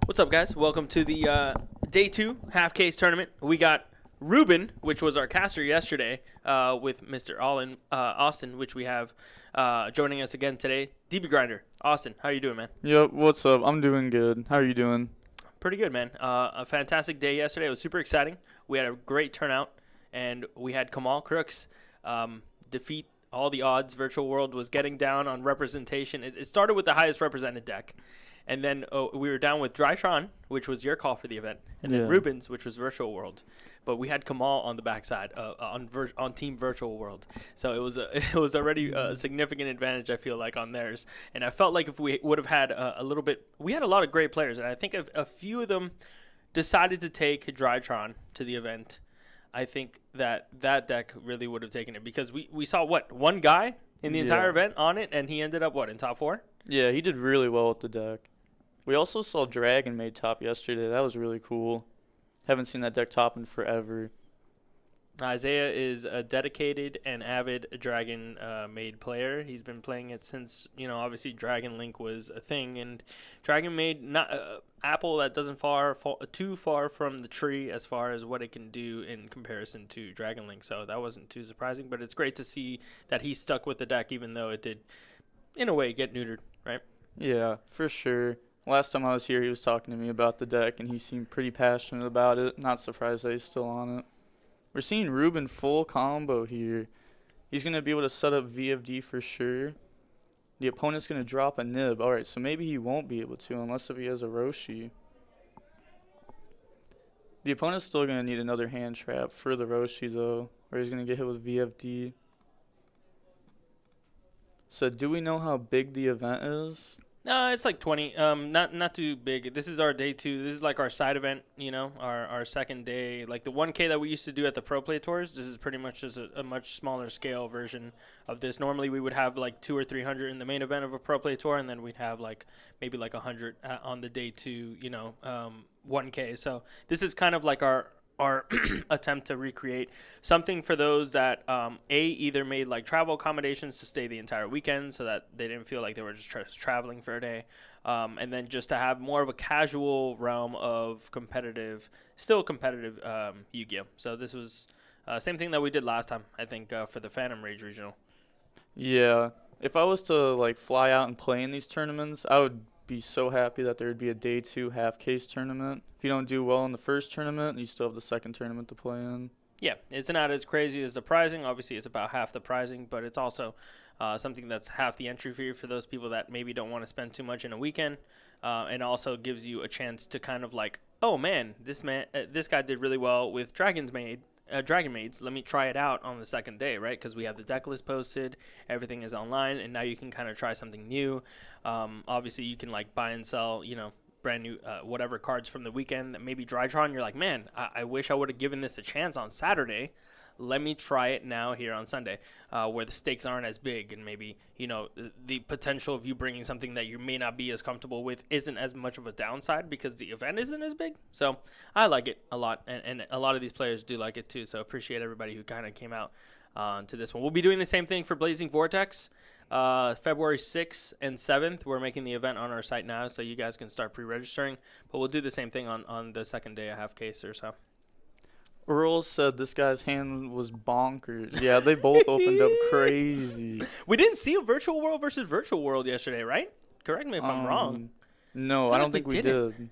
What's up, guys? Welcome to the day two half case tournament. We got Ruben, which was our caster yesterday, with Mr. Austin, which we have joining us again today. DB Grinder, Austin, how you doing, man? Yep, what's up? I'm doing good. How are you doing? Pretty good, man. A fantastic day yesterday. It was super exciting. We had a great turnout, and we had Kamal Crooks defeat all the odds. Virtual World was getting down on representation. It started with the highest represented deck. And then we were down with Drytron, which was your call for the event, and then Ruben's, which was Virtual World. But we had Kamal on the backside on Team Virtual World, so it was already a significant advantage, I feel like, on theirs. And I felt like if we would have had a little bit, we had a lot of great players, and I think a few of them decided to take Drytron to the event. I think that deck really would have taken it because we saw one guy in the entire event on it, and he ended up in top 4. Yeah, he did really well with the deck. We also saw Dragon made top yesterday. That was really cool. Haven't seen that deck top in forever. Isaiah is a dedicated and avid Dragon made player. He's been playing it since, obviously Dragon Link was a thing. And Dragon made not apple that doesn't fall too far from the tree as far as what it can do in comparison to Dragon Link. So that wasn't too surprising. But it's great to see that he stuck with the deck even though it did, in a way, get neutered, right? Yeah, for sure. Last time I was here, he was talking to me about the deck, and he seemed pretty passionate about it. Not surprised that he's still on it. We're seeing Ruben full combo here. He's going to be able to set up VFD for sure. The opponent's going to drop a nib. All right, so maybe he won't be able to unless if he has a Roshi. The opponent's still going to need another hand trap for the Roshi, though, or he's going to get hit with VFD. So do we know how big the event is? It's like 20. Not too big. This is our day 2. This is like our side event, our second day. Like the 1K that we used to do at the Pro Play Tours, this is pretty much just a much smaller scale version of this. Normally we would have like 200 or 300 in the main event of a Pro Play Tour, and then we'd have maybe 100 on the day 2, 1K. So this is kind of like our attempt to recreate something for those that either made travel accommodations to stay the entire weekend so that they didn't feel like they were just traveling for a day, and then just to have more of a casual realm of still competitive Yu-Gi-Oh. So this was same thing that we did last time, I think, for the Phantom Rage Regional. Yeah, if I was to fly out and play in these tournaments, I would be so happy that there would be a day 2 half case tournament. If you don't do well in the first tournament, you still have the second tournament to play in. Yeah, it's not as crazy as the pricing. Obviously, it's about half the pricing, but it's also something that's half the entry fee for those people that maybe don't want to spend too much in a weekend, and also gives you a chance to kind of oh man, this guy did really well with Dragon Maids. Let me try it out on the second day, right? Because we have the deck list posted, everything is online, and now you can kind of try something new. Obviously, you can buy and sell, brand new whatever cards from the weekend. Maybe Drytron, you're like, man, I wish I would have given this a chance on Saturday. Let me try it now here on Sunday, where the stakes aren't as big, and maybe the potential of you bringing something that you may not be as comfortable with isn't as much of a downside because the event isn't as big. So I like it a lot, and a lot of these players do like it too. So appreciate everybody who kind of came out to this one. We'll be doing the same thing for Blazing Vortex. February 6th and 7th, we're making the event on our site now, so you guys can start pre-registering. But we'll do the same thing on the second day, a half case or so. Earl said this guy's hand was bonkers. Yeah, they both opened up crazy. We didn't see a Virtual World versus Virtual World yesterday, right? Correct me if I'm wrong. No, I don't think we did.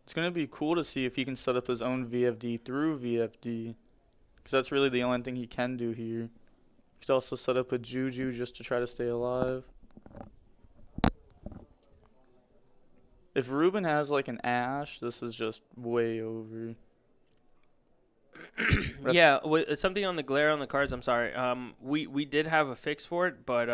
It's going to be cool to see if he can set up his own VFD through VFD, because that's really the only thing he can do here. He could also set up a Juju just to try to stay alive. If Ruben has an Ash, this is just way over. Yeah, something on the glare on the cards, I'm sorry. We did have a fix for it, but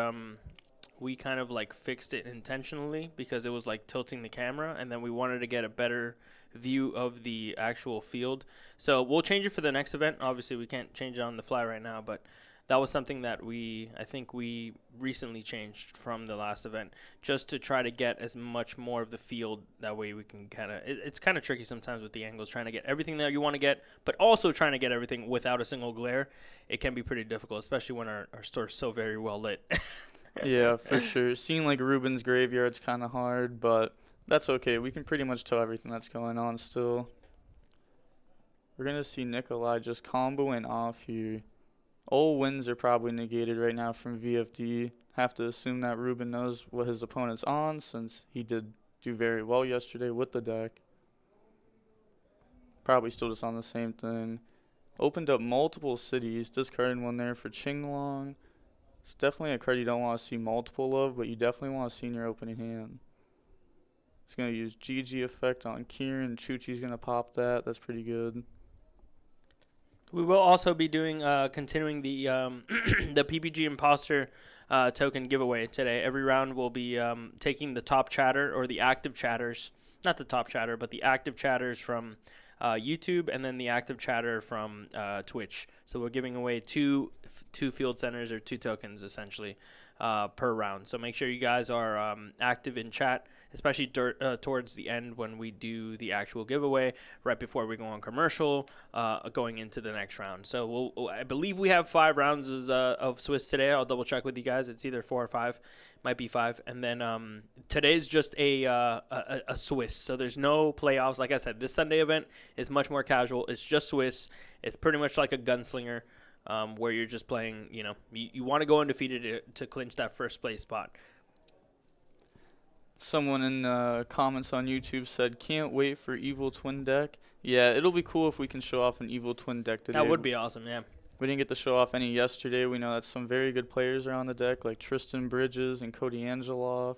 we kind of fixed it intentionally because it was tilting the camera, and then we wanted to get a better view of the actual field. So we'll change it for the next event. Obviously, we can't change it on the fly right now, but that was something that I think we recently changed from the last event, just to try to get as much more of the field. That way we can it's kind of tricky sometimes with the angles, trying to get everything that you want to get, but also trying to get everything without a single glare. It can be pretty difficult, especially when our store is so very well lit. Yeah, for sure. Seeing Ruben's graveyard's kind of hard, but That's okay. We can pretty much tell everything that's going on still. We're going to see Nikolai just comboing off here. All wins are probably negated right now from VFD. Have to assume that Ruben knows what his opponent's on since he did do very well yesterday with the deck. Probably still just on the same thing. Opened up multiple cities, discarded one there for Qinglong. It's definitely a card you don't want to see multiple of, but you definitely want to see in your opening hand. He's going to use GG effect on Kieran. Chuchi's going to pop that. That's pretty good. We will also be doing continuing the the PPG Imposter token giveaway today. Every round we'll be taking the top chatter or the active chatters, not the top chatter, but the active chatters from YouTube and then the active chatter from Twitch. So we're giving away two field centers or 2 tokens essentially per round. So make sure you guys are active in chat, especially towards the end when we do the actual giveaway, right before we go on commercial, going into the next round. So I believe we have 5 rounds of Swiss today. I'll double check with you guys. It's either 4 or 5, might be 5. And then today's just a Swiss. So there's no playoffs. Like I said, this Sunday event is much more casual. It's just Swiss. It's pretty much like a gunslinger. Where you're just playing, you want to go undefeated to clinch that first place spot. Someone in the comments on YouTube said, can't wait for Evil Twin deck. Yeah, it'll be cool if we can show off an Evil Twin deck today. That would be awesome, yeah. We didn't get to show off any yesterday. We know that some very good players are on the deck, like Tristan Bridges and Cody Angeloff.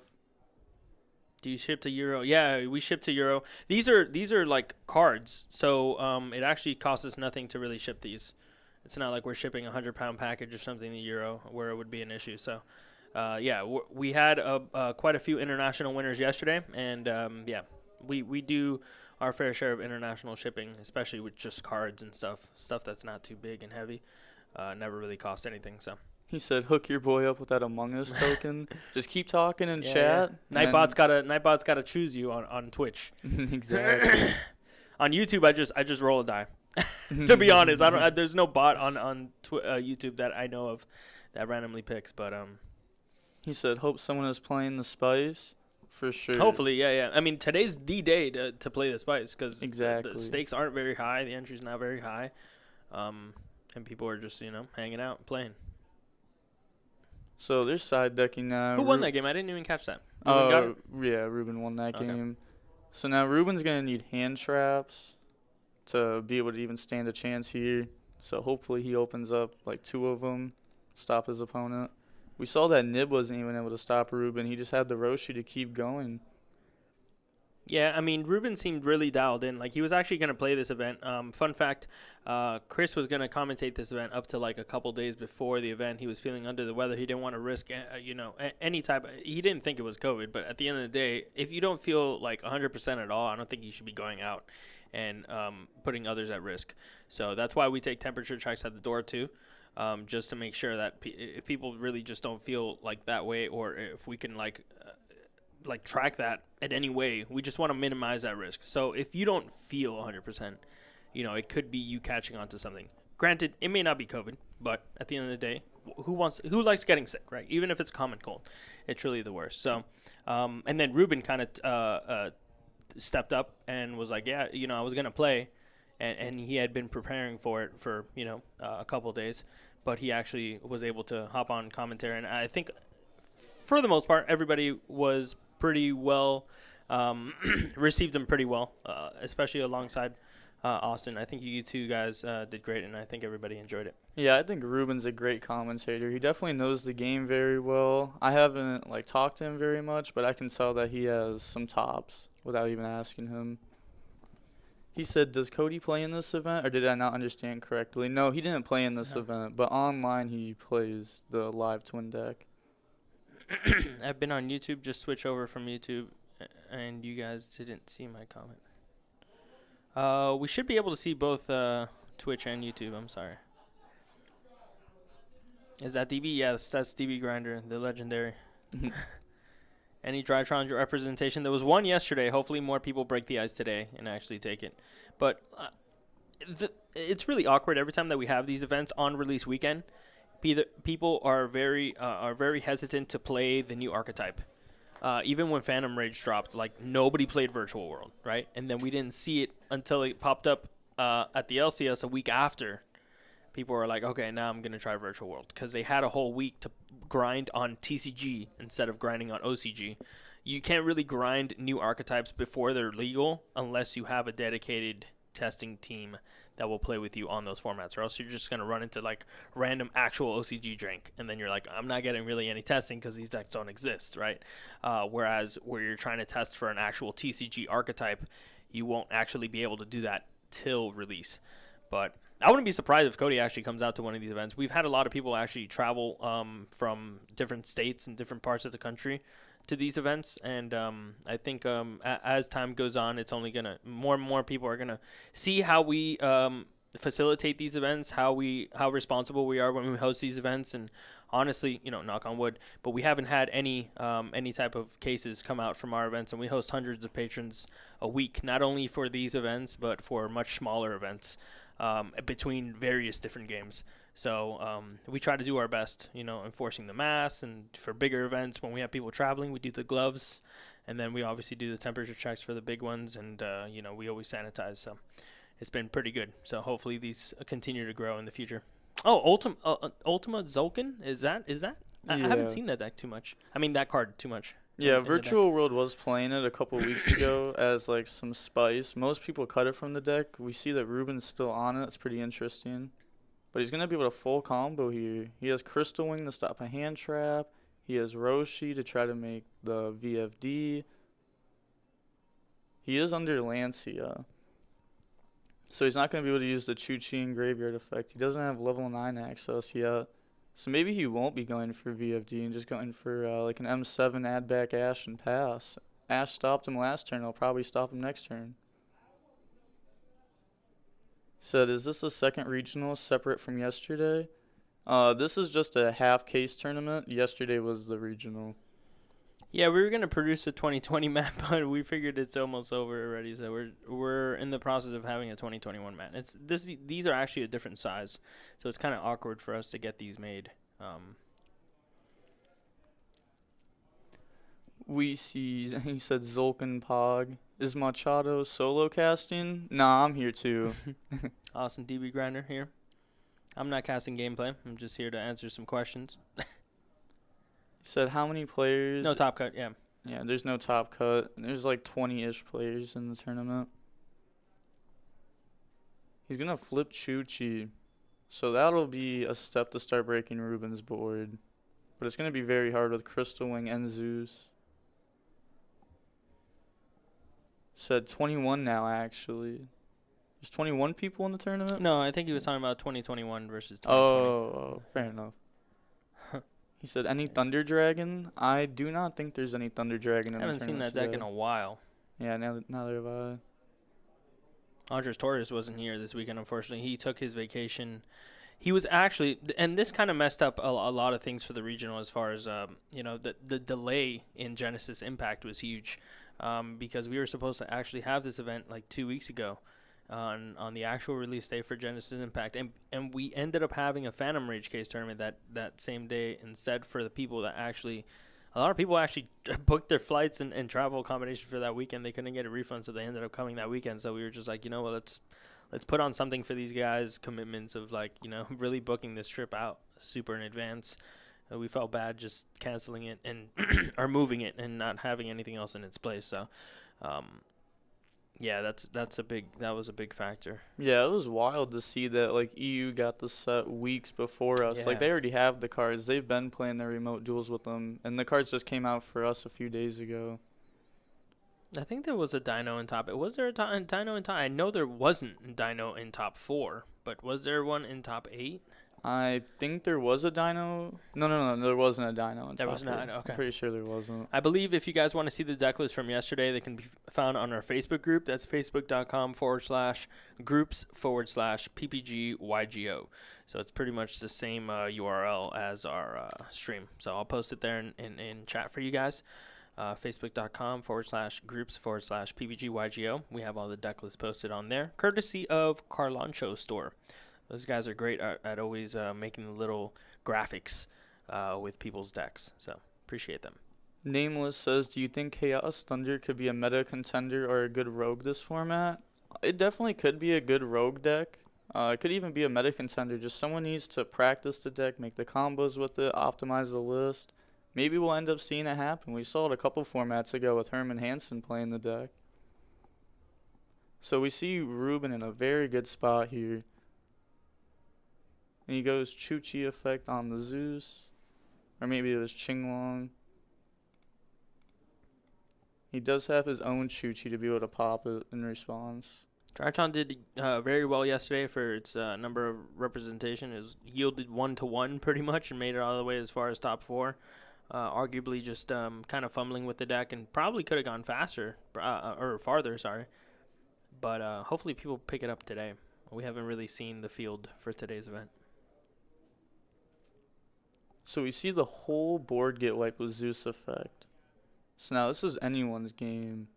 Do you ship to Euro? Yeah, we ship to Euro. These are like cards, so it actually costs us nothing to really ship these. It's not like we're shipping a 100-pound package or something to Euro where it would be an issue. So, we had quite a few international winners yesterday, and we do our fair share of international shipping, especially with just cards and stuff that's not too big and heavy. Never really cost anything. So he said, "Hook your boy up with that Among Us token. Just keep talking in chat." Yeah. Nightbot's gotta choose you on Twitch. Exactly. On YouTube, I just roll a die. To be honest, there's no bot on YouTube that I know of that randomly picks. But he said, "Hope someone is playing the Spice for sure." Hopefully, yeah. I mean, today's the day to play the Spice because exactly the stakes aren't very high, the entry's not very high, and people are just hanging out and playing. So they're side decking now. Who won that game? I didn't even catch that. Oh, yeah, Ruben won that game. So now Ruben's gonna need hand traps to be able to even stand a chance here. So hopefully he opens up like 2 of them, stop his opponent. We saw that Nib wasn't even able to stop Ruben. He just had the Roshi to keep going. Yeah, I mean, Ruben seemed really dialed in. Like, he was actually going to play this event. Fun fact, Chris was going to commentate this event up to, like, a couple days before the event. He was feeling under the weather. He didn't want to risk, any type. He didn't think it was COVID. But at the end of the day, if you don't feel, like, 100% at all, I don't think you should be going out and putting others at risk. So that's why we take temperature checks at the door, too, just to make sure that if people really just don't feel like that way, or if we can, like track that in any way, we just want to minimize that risk. So if you don't feel 100%, it could be you catching on to something. Granted, it may not be COVID, but at the end of the day, who likes getting sick, right? Even if it's common cold, it's really the worst. So, and then Ruben kind of stepped up and was like, yeah, I was going to play, and he had been preparing for it for, a couple of days, but he actually was able to hop on commentary, and I think for the most part, everybody was pretty well, received him pretty well, especially alongside Austin. I think you 2 guys did great, and I think everybody enjoyed it. Yeah, I think Ruben's a great commentator. He definitely knows the game very well. I haven't talked to him very much, but I can tell that he has some tops without even asking him. He said, "Does Cody play in this event?" Or did I not understand correctly? No, he didn't play in this event, but online he plays the live twin deck. I've been on YouTube. Just switch over from YouTube, and you guys didn't see my comment. We should be able to see both Twitch and YouTube. I'm sorry. Is that DB? Yes, that's DB Grinder, the legendary. Any Drytron representation? There was one yesterday. Hopefully more people break the ice today and actually take it. But it's really awkward every time that we have these events on release weekend. People are very hesitant to play the new archetype. even when Phantom Rage dropped, like nobody played Virtual World, right? And then we didn't see it until it popped up at the LCS a week after. People were like, okay, now I'm going to try Virtual World because they had a whole week to grind on TCG instead of grinding on OCG. You can't really grind new archetypes before they're legal unless you have a dedicated testing team that will play with you on those formats, or else you're just going to run into like random actual OCG drink, and then you're like, I'm not getting really any testing because these decks don't exist, right? Whereas where you're trying to test for an actual TCG archetype, you won't actually be able to do that till release. But I wouldn't be surprised if Cody actually comes out to one of these events. We've had a lot of people actually travel from different states and different parts of the country to these events, and I think as time goes on, it's only gonna more and more people are gonna see how we facilitate these events, how responsible we are when we host these events, and honestly, knock on wood, but we haven't had any type of cases come out from our events, and we host hundreds of patrons a week, not only for these events but for much smaller events between various different games. So we try to do our best, enforcing the masks, and for bigger events, when we have people traveling, we do the gloves, and then we obviously do the temperature checks for the big ones, and we always sanitize. So it's been pretty good. So hopefully these continue to grow in the future. Oh, Ultima Zulkin, is that? I haven't seen that deck too much. I mean that card too much. Yeah, Virtual World was playing it a couple weeks ago as like some spice. Most people cut it from the deck. We see that Ruben's still on it. It's pretty interesting. But he's going to be able to full combo here. He has Crystal Wing to stop a hand trap. He has Roshi to try to make the VFD. He is under Lancia. So he's not going to be able to use the Chu-Chi and Graveyard effect. He doesn't have level 9 access yet. So maybe he won't be going for VFD and just going for like an M7 add back Ash and pass. Ash stopped him last turn. I'll probably stop him next turn. Said, is this a second regional separate from yesterday? This is just a half case tournament. Yesterday was the regional. Yeah, we were gonna produce a 2020 map, but we figured it's almost over already. So we're in the process of having a 2021 map. These are actually a different size, so it's kind of awkward for us to get these made. We see, he said Zulkin Pog. Is Machado solo casting? Nah, I'm here too. Austin DB Grinder here. I'm not casting gameplay. I'm just here to answer some questions. He said how many players? No top cut, yeah. Yeah, there's no top cut. There's like 20-ish players in the tournament. He's going to flip Chu-Chi. So that'll be a step to start breaking Ruben's board. But it's going to be very hard with Crystal Wing and Zeus. Said 21 now, actually. There's 21 people in the tournament? No, I think he was talking about 2021 versus 2020. Oh, fair enough. He said, any Thunder Dragon? I do not think there's any Thunder Dragon in the tournament. I haven't seen that deck in a while. Yeah, neither have I. Andres Torres wasn't here this weekend, unfortunately. He took his vacation. He was actually, and this kind of messed up a lot of things for the regional as far as, the delay in Genesis Impact was huge. Because we were supposed to actually have this event like 2 weeks ago on the actual release day for Genesis Impact. And we ended up having a Phantom Rage case tournament that same day instead for the people that actually – a lot of people actually booked their flights and travel accommodation for that weekend. They couldn't get a refund, so they ended up coming that weekend. So we were just like, let's put on something for these guys, commitments of like, really booking this trip out super in advance. We felt bad just canceling it and or moving it and not having anything else in its place. So, yeah, that was a big factor. Yeah, it was wild to see that like EU got the set weeks before us. Yeah. Like they already have the cards. They've been playing their remote duels with them, and the cards just came out for us a few days ago. I think there was a Dino in top. Was there a Dino in top? I know there wasn't Dino in top 4, but was there one in top 8? I think there was a Dino. No, there wasn't a Dino in There top was not. 4. Okay. I'm pretty sure there wasn't. I believe if you guys want to see the deck list from yesterday, they can be found on our Facebook group. That's facebook.com/groups/PPG YuGiOh. So it's pretty much the same URL as our stream. So I'll post it there in chat for you guys. Facebook.com/groups/PPG YuGiOh. We have all the deck lists posted on there, courtesy of Carlancho Store. Those guys are great at always making the little graphics with people's decks. So appreciate them. Nameless says, do you think Chaos Thunder could be a meta contender or a good rogue this format? It definitely could be a good rogue deck. It could even be a meta contender. Just someone needs to practice the deck, make the combos with it, optimize the list. Maybe we'll end up seeing it happen. We saw it a couple formats ago with Herman Hansen playing the deck. So we see Ruben in a very good spot here. And he goes Chuchi effect on the Zeus. Or maybe it was Qinglong. He does have his own Chuchi to be able to pop it in response. Triton did very well yesterday for its number of representation. It was yielded 1-1 pretty much and made it all the way as far as top 4. Arguably just kind of fumbling with the deck and probably could have gone faster or farther, sorry. But hopefully people pick it up today. We haven't really seen the field for today's event. So we see the whole board get wiped with Zeus effect. So now this is anyone's game.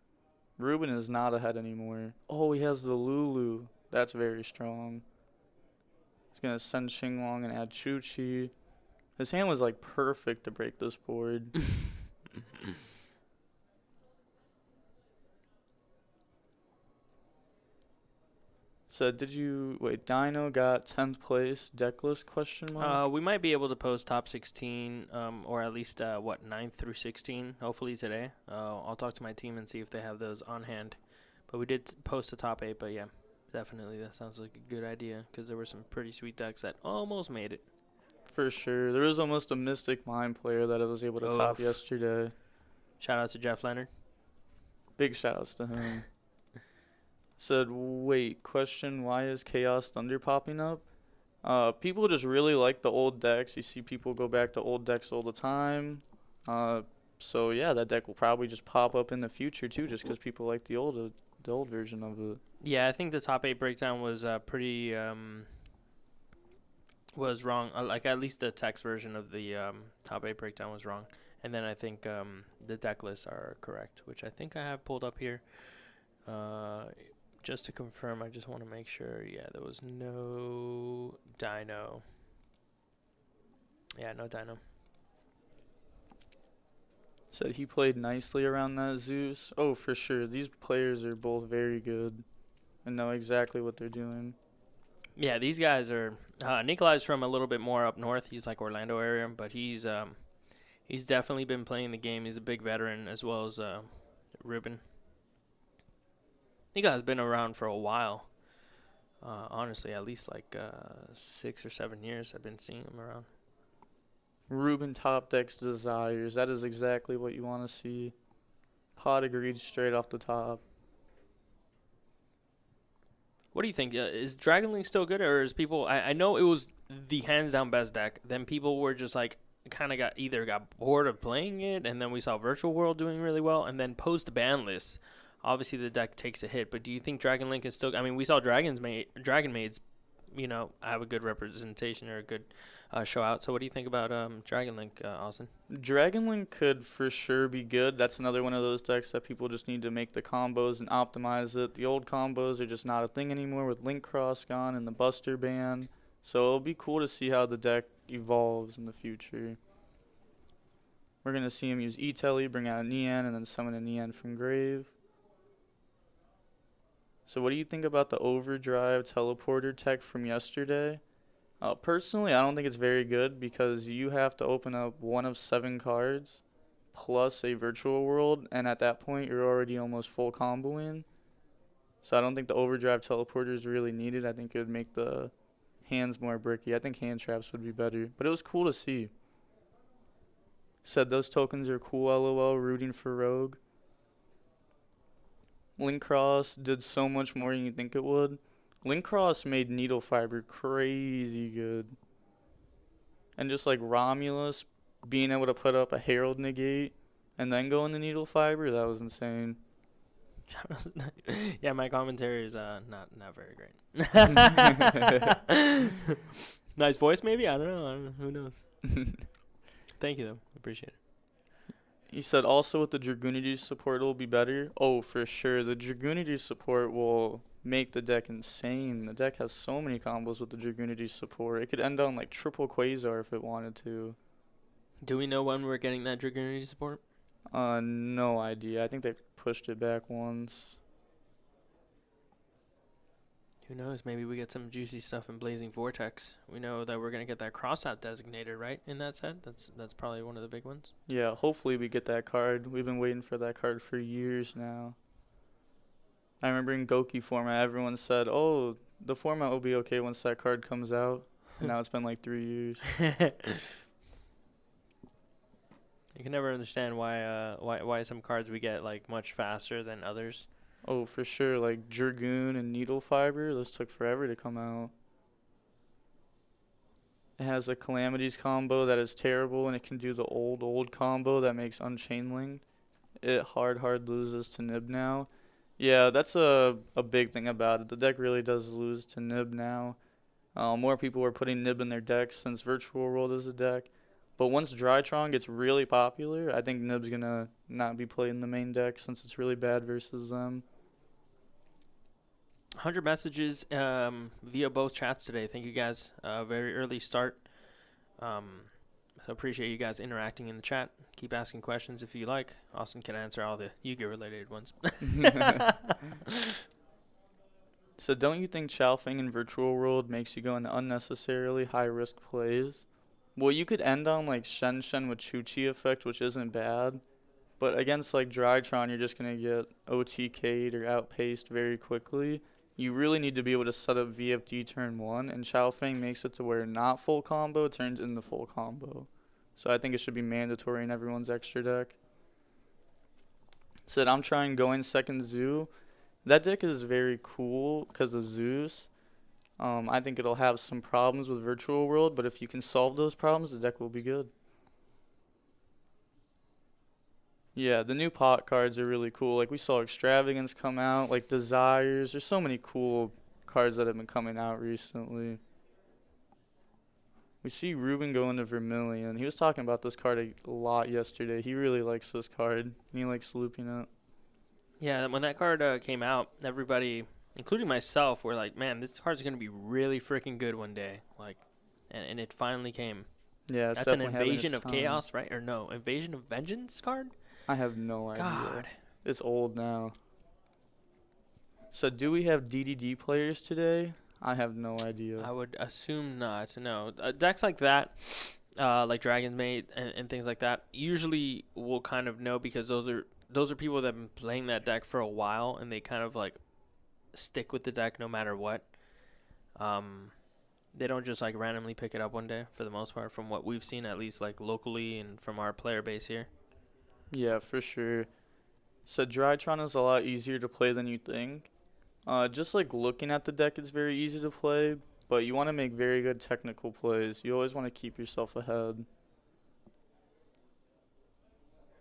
Ruben is not ahead anymore. Oh, he has the Lulu. That's very strong. He's going to send Qinglong and add Chuchi. His hand was like perfect to break this board. So did you wait? Dino got 10th place. Decklist question mark. We might be able to post top 16, or at least 9th through 16. Hopefully today. I'll talk to my team and see if they have those on hand. But we did post a top 8. But yeah, definitely that sounds like a good idea because there were some pretty sweet decks that almost made it. For sure, there was almost a Mystic Mind player that I was able to top yesterday. Shout out to Jeff Leonard. Big shout outs to him. Said, wait, question, why is Chaos Thunder popping up? People just really like the old decks. You see people go back to old decks all the time. So yeah, that deck will probably just pop up in the future too, just because people like the old version of it. Yeah, I think the top 8 breakdown was pretty was wrong. Like at least the text version of the top 8 breakdown was wrong, and then I think the deck lists are correct, which I think I have pulled up here. Just to confirm, I just want to make sure. Yeah, there was no Dino. Yeah, no Dino. Said he played nicely around that Zeus. Oh, for sure. These players are both very good and know exactly what they're doing. Yeah, these guys are. Nikolai's from a little bit more up north. He's like Orlando area, but he's definitely been playing the game. He's a big veteran as well as Ruben. Nikolai's been around for a while. Honestly, at least like 6 or 7 years I've been seeing him around. Ruben top decks desires. That is exactly what you want to see. Pod agreed straight off the top. What do you think? Is Dragon Link still good, or is people? I know it was the hands down best deck. Then people were just like kind of got bored of playing it, and then we saw Virtual World doing really well, and then post ban lists. Obviously, the deck takes a hit, but do you think Dragon Link is still? I mean, we saw Dragon Maids, have a good representation or a good show out. So, what do you think about Dragon Link, Austin? Dragon Link could for sure be good. That's another one of those decks that people just need to make the combos and optimize it. The old combos are just not a thing anymore with Link Cross gone and the Buster ban. So it'll be cool to see how the deck evolves in the future. We're gonna see him use E-Telly, bring out a Nian, and then summon a Nian from grave. So what do you think about the Overdrive Teleporter tech from yesterday? Personally, I don't think it's very good because you have to open up 1 of 7 cards plus a Virtual World, and at that point, you're already almost full comboing. So I don't think the Overdrive Teleporter is really needed. I think it would make the hands more bricky. I think hand traps would be better. But it was cool to see. Said those tokens are cool, LOL, rooting for Rogue. Link Cross did so much more than you think it would. Link Cross made Needle Fiber crazy good. And just like Romulus being able to put up a Herald Negate and then go into Needle Fiber, that was insane. Yeah, my commentary is not very great. Nice voice, maybe? I don't know. Who knows? Thank you, though. Appreciate it. He said also with the Dragoonity support it will be better. Oh, for sure. The Dragoonity support will make the deck insane. The deck has so many combos with the Dragoonity support. It could end on like triple Quasar if it wanted to. Do we know when we're getting that Dragoonity support? No idea. I think they pushed it back once. Who knows? Maybe we get some juicy stuff in Blazing Vortex. We know that we're gonna get that crossout designator, right? In that set, that's probably one of the big ones. Yeah, hopefully we get that card. We've been waiting for that card for years now. I remember in Goki format, everyone said, "Oh, the format will be okay once that card comes out." And now it's been like 3 years. You can never understand why some cards we get like much faster than others. Oh, for sure. Like Dragoon and Needle Fiber, those took forever to come out. It has a Calamities combo that is terrible, and it can do the old combo that makes Unchained. It hard loses to Nib now. Yeah, that's a big thing about it. The deck really does lose to Nib now. More people are putting Nib in their decks since Virtual World is a deck. But once Drytron gets really popular, I think Nib's going to not be played in the main deck since it's really bad versus them. 100 messages via both chats today. Thank you guys. Very early start. So appreciate you guys interacting in the chat. Keep asking questions if you like. Austin can answer all the Yu-Gi-Oh related ones. So don't you think Chalfing in Virtual World makes you go into unnecessarily high risk plays? Well, you could end on like Shen with Chuchi effect, which isn't bad. But against like Drytron, you're just going to get OTK'd or outpaced very quickly. You really need to be able to set up VFD turn 1, and Chalfing makes it to where not full combo turns into full combo. So I think it should be mandatory in everyone's extra deck. Said I'm trying going second Zoo. That deck is very cool because of Zeus. I think it'll have some problems with Virtual World, but if you can solve those problems, the deck will be good. Yeah, the new pot cards are really cool. Like we saw Extravagance come out, like Desires. There's so many cool cards that have been coming out recently. We see Ruben go into Vermilion. He was talking about this card a lot yesterday. He really likes this card, and he likes looping it. Yeah, when that card came out, everybody, including myself, were like, "Man, this card's gonna be really freaking good one day." Like, and it finally came. Yeah, it's That's an definitely having Invasion its of time. Chaos, right? Or no, Invasion of Vengeance card? I have no idea. God. It's old now. So do we have DDD players today? I have no idea. I would assume not. No, decks like that, like Dragon's Maid and things like that, usually will kind of know because those are people that have been playing that deck for a while and they kind of like stick with the deck no matter what. They don't just like randomly pick it up one day for the most part, from what we've seen at least like locally and from our player base here. Yeah, for sure. So Drytron is a lot easier to play than you think. Just like looking at the deck, it's very easy to play, but you want to make very good technical plays. You always want to keep yourself ahead.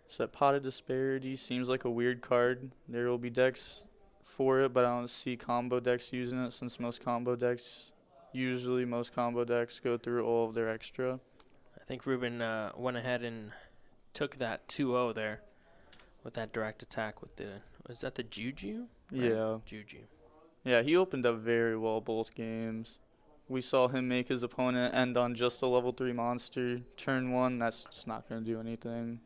So Pot of Disparity seems like a weird card. There will be decks for it, but I don't see combo decks using it since most combo decks go through all of their extra. I think Ruben went ahead and took that 2-0 there with that direct attack with the, was that the Juju? Right? Yeah. Juju. Yeah, he opened up very well both games. We saw him make his opponent end on just a level 3 monster. Turn 1, that's just not going to do anything.